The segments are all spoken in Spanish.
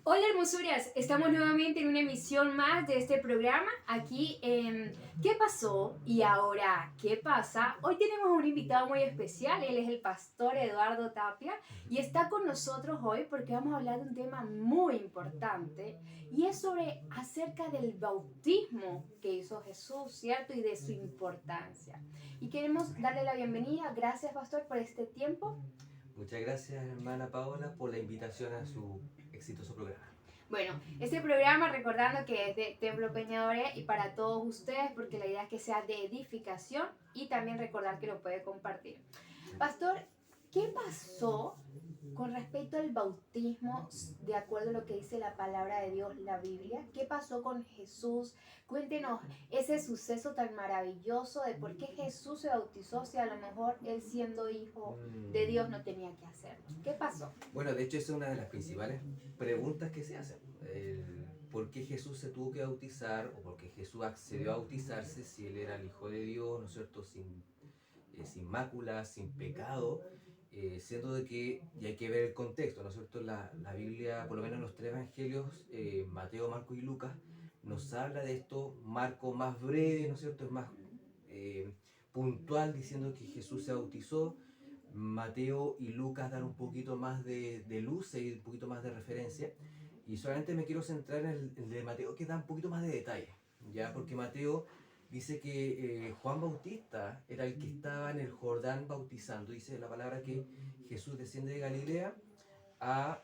Hola hermosuras, estamos nuevamente en una emisión más de este programa aquí en ¿Qué pasó? Y ahora, ¿qué pasa? Hoy tenemos un invitado muy especial, él es el pastor Eduardo Tapia y está con nosotros hoy porque vamos a hablar de un tema muy importante y es sobre acerca del bautismo que hizo Jesús, ¿cierto? Y de su importancia. Y queremos darle la bienvenida, gracias pastor por este tiempo. Muchas gracias, hermana Paola, por la invitación a su exitoso programa. Bueno, este programa recordando que es de Templo Peñadores y para todos ustedes porque la idea es que sea de edificación y también recordar que lo puede compartir. Pastor, ¿qué pasó con respecto al bautismo de acuerdo a lo que dice la palabra de Dios, la Biblia? ¿Qué pasó con Jesús? Cuéntenos ese suceso tan maravilloso de por qué Jesús se bautizó si a lo mejor él siendo hijo de Dios no tenía que hacerlo. ¿Qué pasó? Bueno, de hecho, esa es una de las principales preguntas que se hacen. ¿Por qué Jesús se tuvo que bautizar o por qué Jesús accedió a bautizarse si él era el Hijo de Dios, ¿no es cierto?, sin mácula, sin pecado, siendo de que, y hay que ver el contexto, ¿no es cierto?, la Biblia, por lo menos en los tres evangelios, Mateo, Marcos y Lucas, nos habla de esto. Marco más breve, ¿no es cierto?, es más eh, puntual diciendo que Jesús se bautizó. Mateo y Lucas dan un poquito más de luz y un poquito más de referencia. Y solamente me quiero centrar en el de Mateo, que da un poquito más de detalle, ¿ya? Porque Mateo dice que Juan Bautista era el que estaba en el Jordán bautizando. Dice la palabra que Jesús desciende de Galilea a,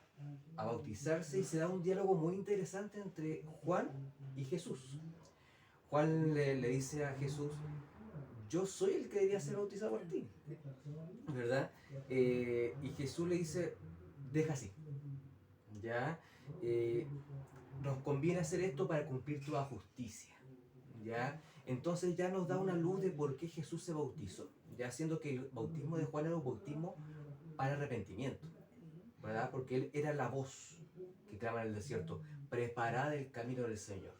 a bautizarse y se da un diálogo muy interesante entre Juan y Jesús. Juan le dice a Jesús, yo soy el que debía ser bautizado por ti, ¿verdad? Y Jesús le dice, deja así, ¿ya? Eh, Nos conviene hacer esto para cumplir toda justicia, ¿ya? Entonces ya nos da una luz de por qué Jesús se bautizó, ya siendo que el bautismo de Juan era un bautismo para arrepentimiento, ¿verdad? Porque él era la voz que clama en el desierto, preparad el camino del Señor.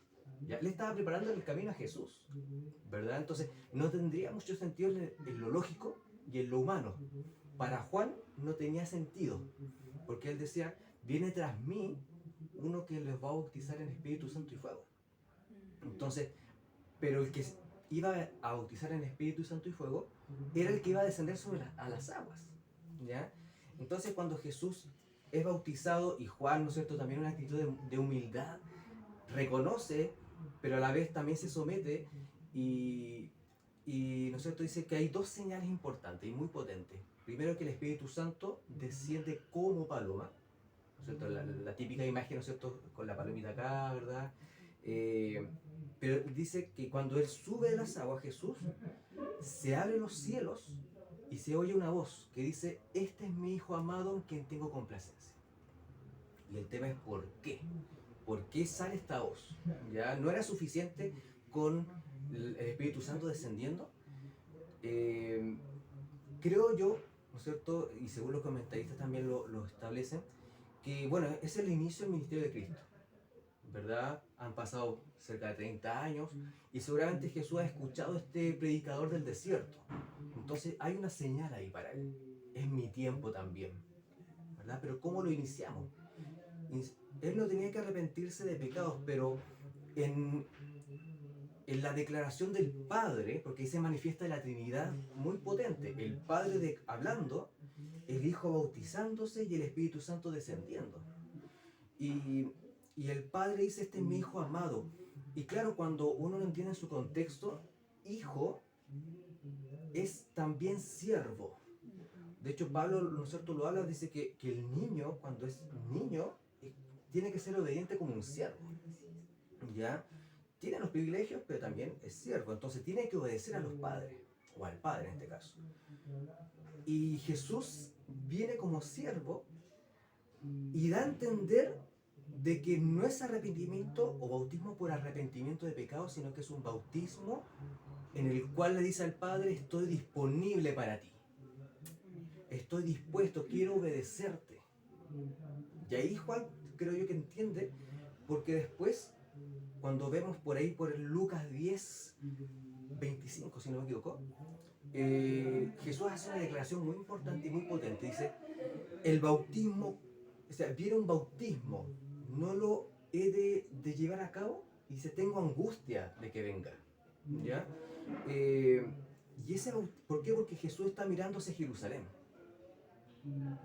¿Ya? Le estaba preparando el camino a Jesús, ¿verdad? Entonces no tendría mucho sentido en lo lógico y en lo humano. Para Juan no tenía sentido, porque él decía, viene tras mí uno que les va a bautizar en Espíritu Santo y fuego. Entonces, pero el que iba a bautizar en Espíritu Santo y fuego era el que iba a descender sobre a las aguas, ¿ya? Entonces cuando Jesús es bautizado y Juan, ¿no es cierto?, también una actitud de humildad, reconoce, pero a la vez también se somete y, ¿no es cierto?, dice que hay dos señales importantes y muy potentes. Primero, que el Espíritu Santo desciende como paloma, ¿no es cierto?, la típica imagen, ¿no es cierto?, con la palomita acá, ¿verdad? Eh, pero dice que cuando Él sube de las aguas, Jesús, se abren los cielos y se oye una voz que dice, este es mi Hijo amado en quien tengo complacencia. Y el tema es por qué. ¿Por qué sale esta voz? ¿Ya? No era suficiente con el Espíritu Santo descendiendo. Eh, Creo yo, ¿no es cierto? Y según los comentaristas también lo establecen, que bueno, es el inicio del ministerio de Cristo, ¿verdad? Han pasado cerca de 30 años y seguramente Jesús ha escuchado a este predicador del desierto. Entonces hay una señal ahí para él. Es mi tiempo también, ¿verdad? Pero ¿cómo lo iniciamos? Él no tenía que arrepentirse de pecados, pero en, en la declaración del Padre, porque ahí se manifiesta la Trinidad muy potente, el Padre hablando, el Hijo bautizándose y el Espíritu Santo descendiendo. Y, y el Padre dice, este es mi Hijo amado. Y claro, cuando uno lo entiende en su contexto, hijo es también siervo. De hecho, Pablo, ¿no es cierto?, lo habla, dice que el niño, cuando es niño, tiene que ser obediente como un siervo, ¿ya? Tiene los privilegios, pero también es siervo, entonces tiene que obedecer a los padres, o al padre en este caso. Y Jesús viene como siervo y da a entender de que no es arrepentimiento o bautismo por arrepentimiento de pecado, sino que es un bautismo en el cual le dice al Padre, estoy disponible para ti, estoy dispuesto, quiero obedecerte. Y ahí Juan creo yo que entiende, porque después, cuando vemos por ahí por Lucas 10, 25, si no me equivoco, Jesús hace una declaración muy importante y muy potente. Dice, el bautismo, o sea, viene un bautismo, no lo he de llevar a cabo, y dice, tengo angustia de que venga. ¿Ya? Y ese, ¿por qué? Porque Jesús está mirando hacia Jerusalén.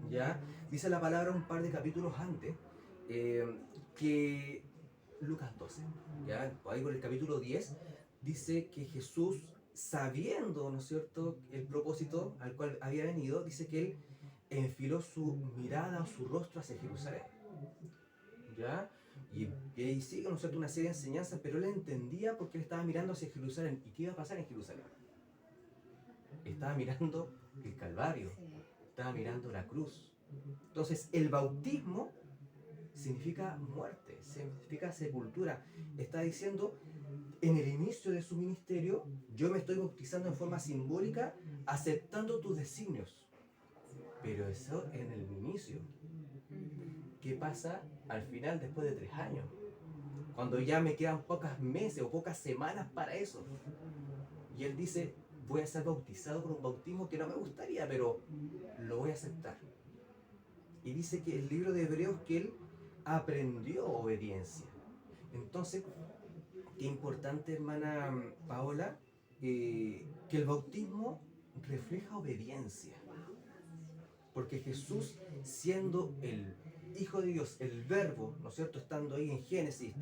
¿Ya? Dice la palabra un par de capítulos antes, que Lucas 12, ¿ya? Ahí por el capítulo 10, dice que Jesús, sabiendo, ¿no es cierto?, el propósito al cual había venido, dice que él enfiló su mirada o su rostro hacia Jerusalén. ¿Ya? Y ahí sigue, ¿no es cierto?, una serie de enseñanzas, pero él entendía porque él estaba mirando hacia Jerusalén. ¿Y qué iba a pasar en Jerusalén? Estaba mirando el Calvario, Sí. estaba mirando la cruz. Entonces, el bautismo significa muerte, significa sepultura. Está diciendo, en el inicio de su ministerio, yo me estoy bautizando en forma simbólica, aceptando tus designios. Pero eso en el inicio. ¿Qué pasa al final, después de 3 años? Cuando ya me quedan pocos meses o pocas semanas para eso. Y él dice, voy a ser bautizado por un bautismo que no me gustaría, pero lo voy a aceptar. Y dice que el libro de Hebreos que él aprendió obediencia. Entonces, qué importante, hermana Paola, que el bautismo refleja obediencia. Porque Jesús, siendo el Hijo de Dios, el Verbo, ¿no es cierto?, estando ahí en Génesis,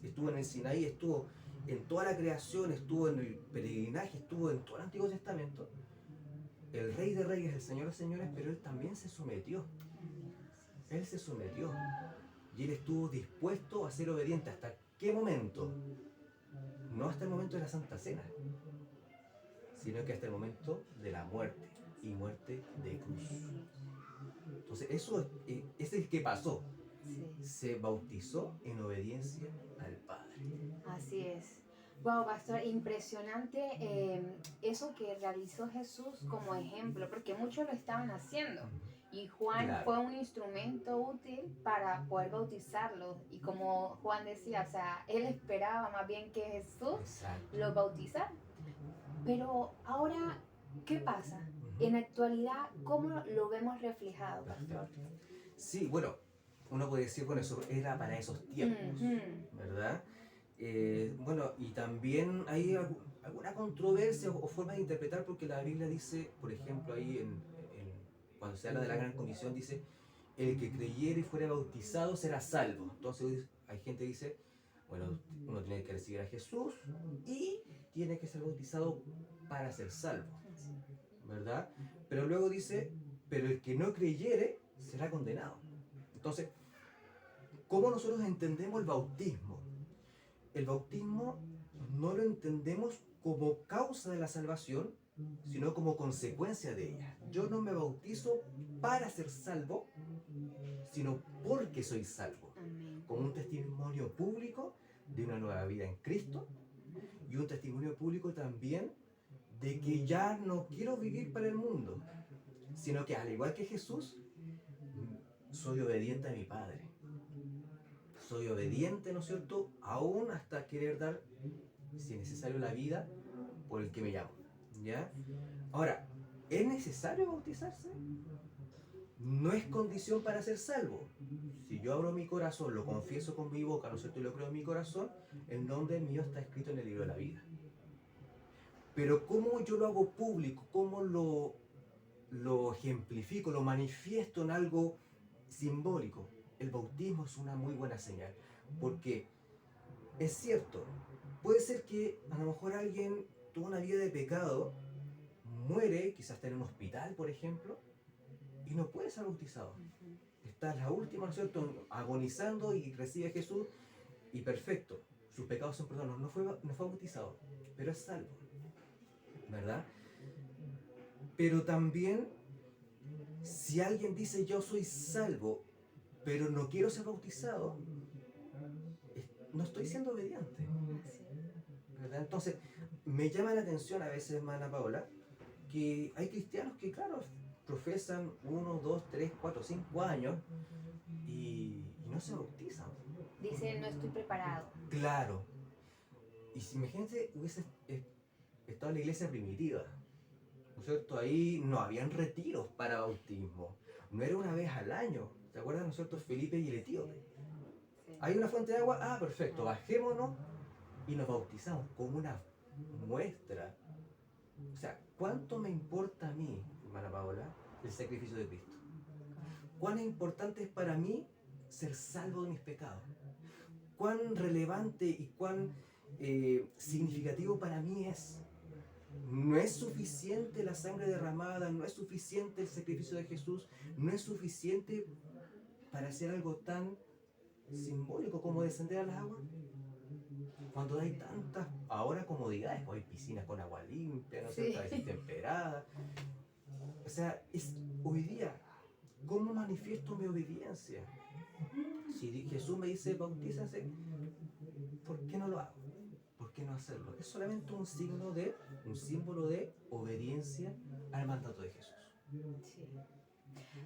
estuvo en el Sinaí, estuvo en toda la creación, estuvo en el peregrinaje, estuvo en todo el Antiguo Testamento, el Rey de Reyes, el Señor de Señores, pero él también se sometió. Él se sometió. Y él estuvo dispuesto a ser obediente. ¿Hasta qué momento? No hasta el momento de la Santa Cena, sino que hasta el momento de la muerte, y muerte de cruz. Entonces, eso es el que pasó. Sí. Se bautizó en obediencia al Padre. Así es. Wow, pastor, impresionante eso que realizó Jesús como ejemplo, porque muchos lo estaban haciendo. Y Juan Claro. fue un instrumento útil para poder bautizarlos. Y como Juan decía, o sea, él esperaba más bien que Jesús Exacto. los bautizara. Pero ahora, ¿qué pasa? En la actualidad, ¿cómo lo vemos reflejado, pastor? Sí, bueno, uno puede decir, bueno, eso era para esos tiempos, ¿verdad? Bueno, y también hay alguna controversia o forma de interpretar, porque la Biblia dice, por ejemplo, ahí cuando se habla de la Gran Comisión, dice, el que creyere y fuere bautizado será salvo. Entonces hay gente que dice, bueno, uno tiene que recibir a Jesús y tiene que ser bautizado para ser salvo, ¿verdad? Pero luego dice, pero el que no creyere será condenado. Entonces, ¿cómo nosotros entendemos el bautismo? El bautismo no lo entendemos como causa de la salvación, sino como consecuencia de ella. Yo no me bautizo para ser salvo, sino porque soy salvo. Amén. Como un testimonio público de una nueva vida en Cristo, y un testimonio público también de que ya no quiero vivir para el mundo, sino que al igual que Jesús, soy obediente a mi Padre. Soy obediente, ¿no es cierto?, aún hasta querer dar, si es necesario, la vida por el que me llamo, ¿ya? Ahora, ¿es necesario bautizarse? No es condición para ser salvo. Si yo abro mi corazón, lo confieso con mi boca, ¿no es cierto?, y lo creo en mi corazón, el nombre mío está escrito en el libro de la vida. Pero ¿cómo yo lo hago público? ¿Cómo lo ejemplifico, lo manifiesto en algo simbólico? El bautismo es una muy buena señal, porque es cierto, puede ser que a lo mejor alguien tuvo una vida de pecado, muere, quizás está en un hospital, por ejemplo, y no puede ser bautizado. Está en la última, ¿no es cierto?, agonizando, y recibe a Jesús, y perfecto, sus pecados son perdonados, no fue bautizado, pero es salvo, ¿verdad? Pero también, si alguien dice yo soy salvo, pero no quiero ser bautizado, no estoy siendo obediente, ¿verdad? Entonces, me llama la atención a veces, hermana Paola, que hay cristianos que, claro, profesan 1, 2, 3, 4, 5 años y no se bautizan. Dice, no estoy preparado. Claro. Y si imagínense, hubiese estado en la iglesia primitiva, ¿no es cierto? Ahí no habían retiros para bautismo. No era una vez al año. ¿Te acuerdas, no es cierto, Felipe y el etíope? hay una fuente de agua, perfecto, bajémonos y nos bautizamos como una muestra. O sea, ¿cuánto me importa a mí, hermana Paola, el sacrificio de Cristo? ¿Cuán importante es para mí ser salvo de mis pecados? ¿Cuán relevante y cuán significativo para mí es? No es suficiente la sangre derramada, no es suficiente el sacrificio de Jesús, no es suficiente para hacer algo tan simbólico como descender a las aguas. Cuando hay tantas ahora comodidades, pues hay piscinas con agua limpia, ¿no es cierto? A veces temperada. O sea, es hoy día, ¿cómo manifiesto mi obediencia? Si Jesús me dice, bautízase, ¿por qué no lo hago? ¿Por qué no hacerlo? Es solamente un símbolo de obediencia al mandato de Jesús. Sí.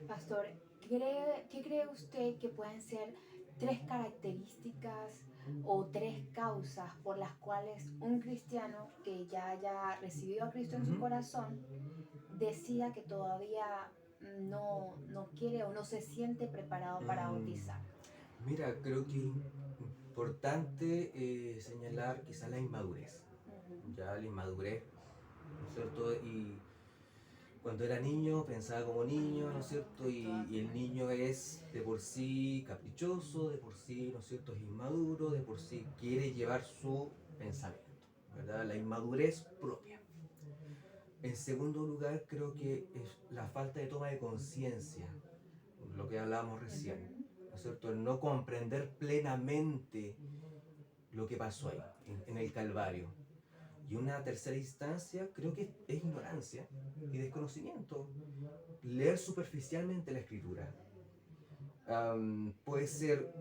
Pastor, ¿qué cree usted que pueden ser 3 características o 3 causas por las cuales un cristiano que ya haya recibido a Cristo en su corazón decida que todavía no quiere o no se siente preparado para bautizar? Mira, creo que es importante señalar quizá la inmadurez. Ya la inmadurez, ¿no es cierto? Y cuando era niño pensaba como niño, ¿no es cierto? Y el niño es de por sí caprichoso, de por sí, ¿no es cierto?, es inmaduro, de por sí quiere llevar su pensamiento, ¿verdad? La inmadurez propia. En segundo lugar, creo que es la falta de toma de conciencia, lo que hablábamos recién, ¿no es cierto? El no comprender plenamente lo que pasó ahí, en el Calvario. Y una tercera instancia, creo que es ignorancia y desconocimiento. Leer superficialmente la escritura. Puede ser,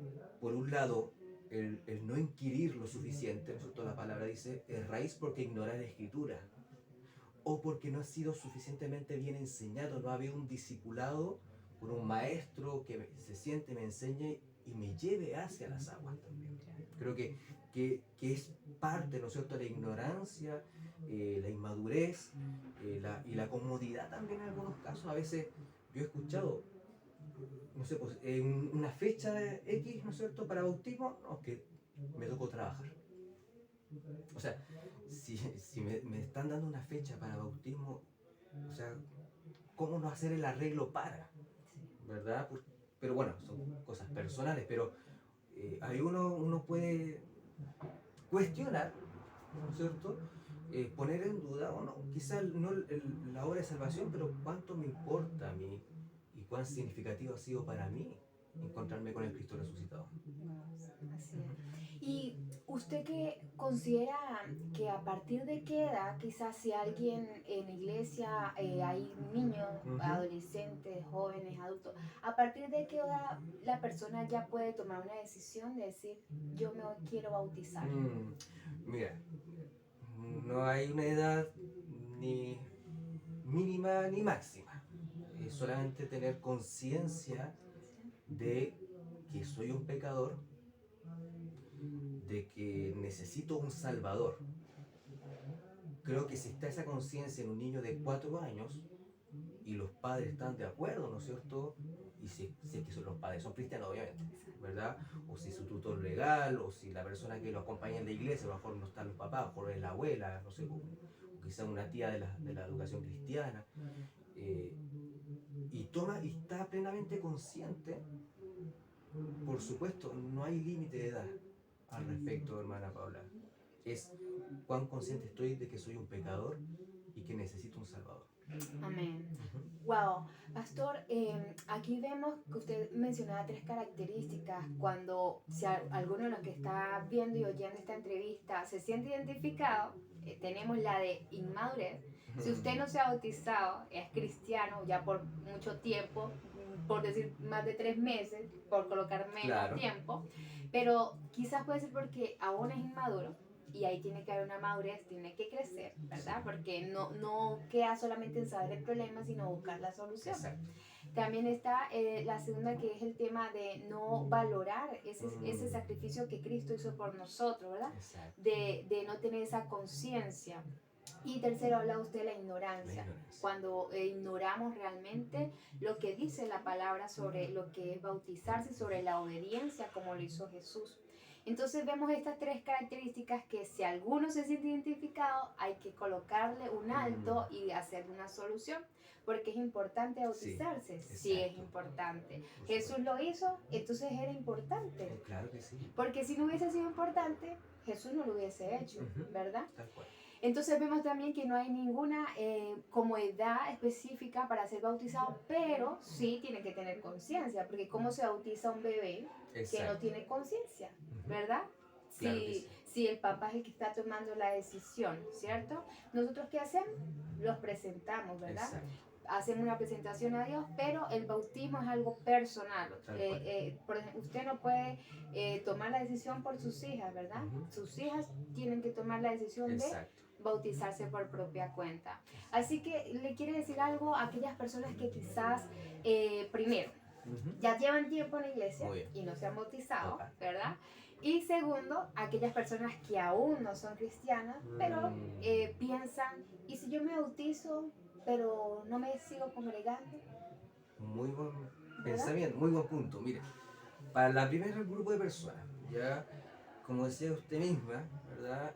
por un lado, el no inquirir lo suficiente, ¿no es cierto? La palabra dice, erráis porque ignoráis la escritura. O porque no ha sido suficientemente bien enseñado, no ha habido un discipulado con un maestro que se siente, me enseñe y me lleve hacia las aguas también. Creo que es parte, ¿no es cierto?, de la ignorancia, la inmadurez y la comodidad también en algunos casos. A veces yo he escuchado, no sé, pues en una fecha X, ¿no es cierto?, para bautismo, no, es que me tocó trabajar. O sea, si me están dando una fecha para bautismo, o sea, ¿cómo no hacer el arreglo para? ¿Verdad? Pero bueno, son cosas personales, pero ahí uno puede cuestionar, ¿no es cierto? Poner en duda, o no, quizás no la obra de salvación, pero cuánto me importa a mí y cuán significativo ha sido para mí encontrarme con el Cristo resucitado. Así es. ¿Y usted qué considera que a partir de qué edad, quizás si alguien en la iglesia hay niños, adolescentes, jóvenes, adultos, a partir de qué edad la persona ya puede tomar una decisión de decir, yo me quiero bautizar? Mira, no hay una edad ni mínima ni máxima. Es solamente tener conciencia de que soy un pecador, de que necesito un salvador. Creo que si está esa conciencia en un niño de 4 años y los padres están de acuerdo, ¿no es cierto? Y si es que los padres son cristianos, obviamente, ¿verdad? O si su tutor legal, o si la persona que lo acompaña en la iglesia, a lo mejor no están los papás, a lo mejor es la abuela, no sé, o quizá una tía de la educación cristiana, y está plenamente consciente. Por supuesto, no hay límite de edad al respecto, hermana Paula. Es cuán consciente estoy de que soy un pecador y que necesito un salvador. Amén. Wow, pastor, aquí vemos que usted mencionaba 3 características. Cuando si alguno de los que está viendo y oyendo esta entrevista se siente identificado, tenemos la de inmadurez. Si usted no se ha bautizado, es cristiano ya por mucho tiempo, por decir más de 3 meses, por colocar menos tiempo, pero quizás puede ser porque aún es inmaduro. Y ahí tiene que haber una madurez, tiene que crecer, ¿verdad? Porque no queda solamente en saber el problema, sino buscar la solución. Exacto. También está la segunda, que es el tema de no valorar ese sacrificio que Cristo hizo por nosotros, ¿verdad? Exacto. De no tener esa conciencia. Y tercero, habla usted de la La ignorancia. ignorancia. Cuando ignoramos realmente lo que dice la palabra sobre lo que es bautizarse, sobre la obediencia, como lo hizo Jesús. Entonces vemos estas tres características que si alguno se siente identificado, hay que colocarle un alto y hacer una solución. Porque es importante Sí, bautizarse, sí es exacto. importante. Por Jesús supuesto. lo hizo, entonces era importante. Claro que sí. Porque si no hubiese sido importante, Jesús no lo hubiese hecho, Ujú. ¿verdad? Tal cual. Entonces vemos también que no hay ninguna como edad específica para ser bautizado, pero sí tiene que tener conciencia, porque ¿cómo se bautiza un bebé que no Exacto. tiene conciencia, Ujú. verdad? Claro que sí. Si el papá es el que está tomando la decisión, ¿cierto? Nosotros ¿qué hacemos? Los presentamos, ¿verdad? Exacto. Hacemos una presentación a Dios, pero el bautismo es algo personal. Tal cual. Por ejemplo, usted no puede tomar la decisión por sus hijas, ¿verdad? Ujú. Sus hijas tienen que tomar la decisión de Exacto. bautizarse por propia cuenta. Así que le quiere decir algo a aquellas personas que quizás, primero, Ujú. ya llevan tiempo en la iglesia Muy bien. y no se han bautizado, Opa. ¿verdad? Y segundo, aquellas personas que aún no son cristianas, pero piensan, ¿y si yo me bautizo, pero no me sigo congregando? Muy buen ¿Verdad? pensamiento, muy buen punto. Mire, para la primera grupo de personas, ya, como decía usted misma, ¿verdad?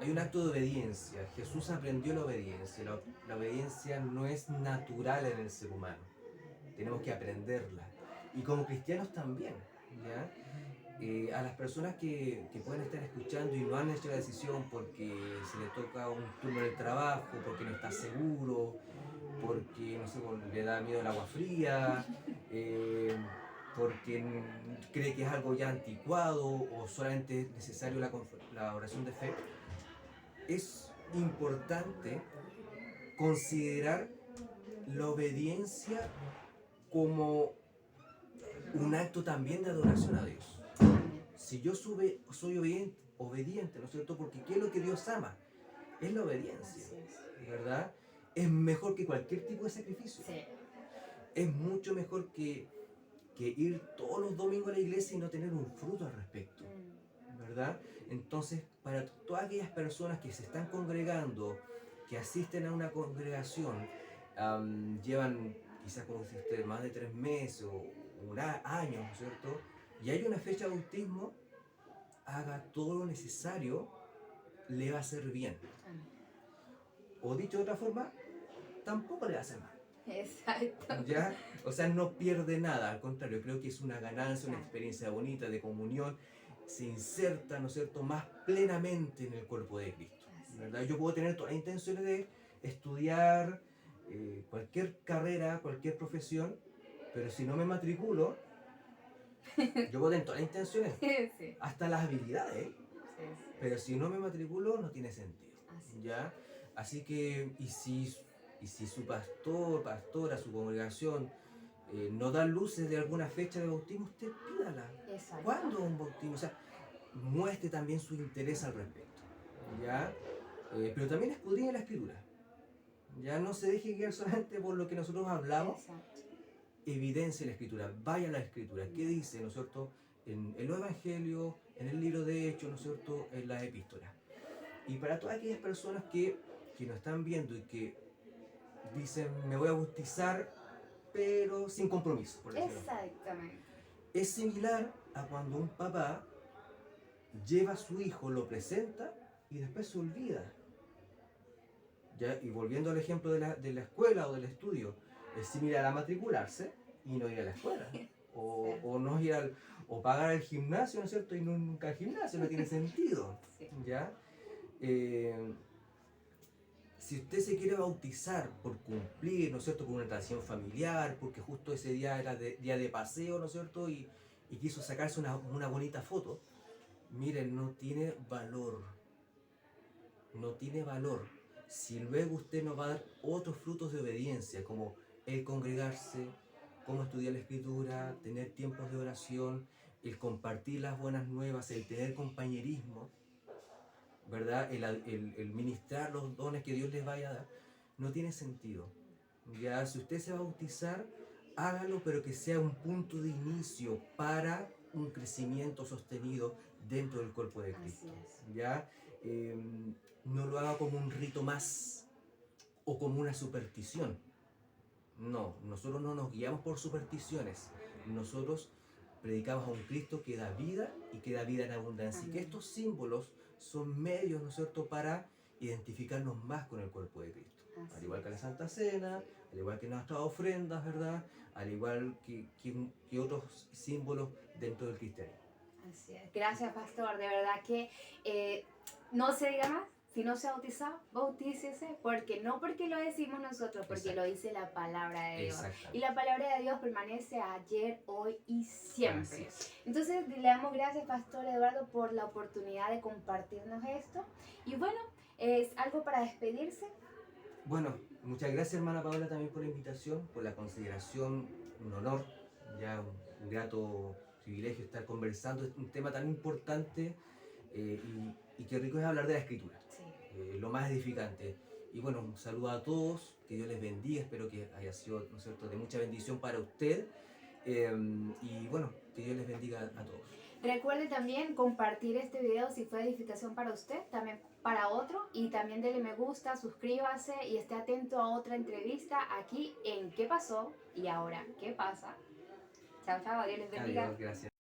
Hay un acto de obediencia. Jesús aprendió la obediencia. La obediencia no es natural en el ser humano. Tenemos que aprenderla. Y como cristianos también, ¿ya? A las personas que pueden estar escuchando y no han hecho la decisión porque se le toca un turno en el trabajo, porque no está seguro, porque no sé, le da miedo el agua fría, eh, porque cree que es algo ya anticuado o solamente es necesario la oración de fe, es importante considerar la obediencia como un acto también de adoración a Dios. Si yo soy obediente, ¿no es cierto? Porque ¿qué es lo que Dios ama? Es la obediencia, Así es. ¿verdad? Es mejor que cualquier tipo de sacrificio. Sí. Es mucho mejor que ir todos los domingos a la iglesia y no tener un fruto al respecto, ¿verdad? Entonces, para todas aquellas personas que se están congregando, que asisten a una congregación, llevan quizás, como dice usted, más de 3 meses o años, ¿no es cierto? Y hay una fecha de bautismo, haga todo lo necesario, le va a hacer bien. Amén. O dicho de otra forma, tampoco le va a hacer mal. Exacto. ¿Ya? O sea, no pierde nada, al contrario, creo que es una ganancia, una experiencia bonita de comunión, se inserta, ¿no es cierto?, más plenamente en el cuerpo de Cristo, ¿verdad? Yo puedo tener todas las intenciones de estudiar cualquier carrera, cualquier profesión, pero si no me matriculo, yo puedo tener todas las intenciones, Sí. hasta las habilidades, Sí. pero si no me matriculo no tiene sentido, Así. ¿ya? Así que, y si su pastora, su congregación no da luces de alguna fecha de bautismo, usted pídala. Exacto. ¿Cuándo un bautismo? O sea, muestre también su interés al respecto, ¿ya? Pero también escudriñe la escritura. Ya no se deje guiar solamente por lo que nosotros hablamos, Exacto. evidencia la escritura, vaya a la escritura. ¿Qué dice, no es cierto? En los evangelios, en el libro de Hechos, ¿no es cierto? En las epístolas. Y para todas aquellas personas que nos están viendo y que dicen, me voy a bautizar, pero sin compromiso, por decirlo. Exactamente. Es similar a cuando un papá lleva a su hijo, lo presenta y después se olvida. ¿Ya? Y volviendo al ejemplo de la escuela o del estudio, es similar a matricularse y no ir a la escuela. O no ir o pagar el gimnasio, ¿no es cierto? Y nunca al gimnasio, no tiene sentido. Sí. ¿Ya? Si usted se quiere bautizar por cumplir, ¿no es cierto?, con una tradición familiar, porque justo ese día era día de paseo, ¿no es cierto?, y quiso sacarse una bonita foto, miren, no tiene valor. No tiene valor. Si luego usted nos va a dar otros frutos de obediencia, como el congregarse, cómo estudiar la escritura, tener tiempos de oración, el compartir las buenas nuevas, el tener compañerismo, ¿verdad? El ministrar los dones que Dios les vaya a dar, no tiene sentido. Ya, si usted se va a bautizar, hágalo, pero que sea un punto de inicio para un crecimiento sostenido dentro del cuerpo de Cristo. Así es. ¿Ya? no lo haga como un rito más o como una superstición. No, nosotros no nos guiamos por supersticiones. Nosotros predicamos a un Cristo que da vida y que da vida en abundancia. Y que Amén. estos símbolos son medios, ¿no es cierto?, para identificarnos más con el cuerpo de Cristo. Al Así igual que la es. Santa Cena, al igual que nuestras ofrendas, ¿verdad? Al igual que otros símbolos dentro del cristianismo. Así es. Gracias, pastor. De verdad que no se diga más. Si no se ha bautizado, bautícese. Porque lo decimos nosotros, porque Exacto. lo dice la palabra de Dios. Y Exactamente. la palabra de Dios permanece ayer, hoy y Así siempre. es. Entonces, le damos gracias, pastor Eduardo, por la oportunidad de compartirnos esto. Y bueno, es algo para despedirse. Bueno, muchas gracias hermana Paola también por la invitación, por la consideración, un honor, ya un grato privilegio estar conversando, es un tema tan importante y qué rico es hablar de la escritura, Sí. lo más edificante. Y bueno, un saludo a todos, que Dios les bendiga, espero que haya sido, ¿no es cierto?, de mucha bendición para usted. Y bueno, que Dios les bendiga a todos. Recuerde también compartir este video si fue de edificación para usted, también para otro, y también dele me gusta, suscríbase y esté atento a otra entrevista aquí en ¿Qué pasó? Y ahora, ¿qué pasa? Chao, chao, Dios les bendiga. Adiós, gracias.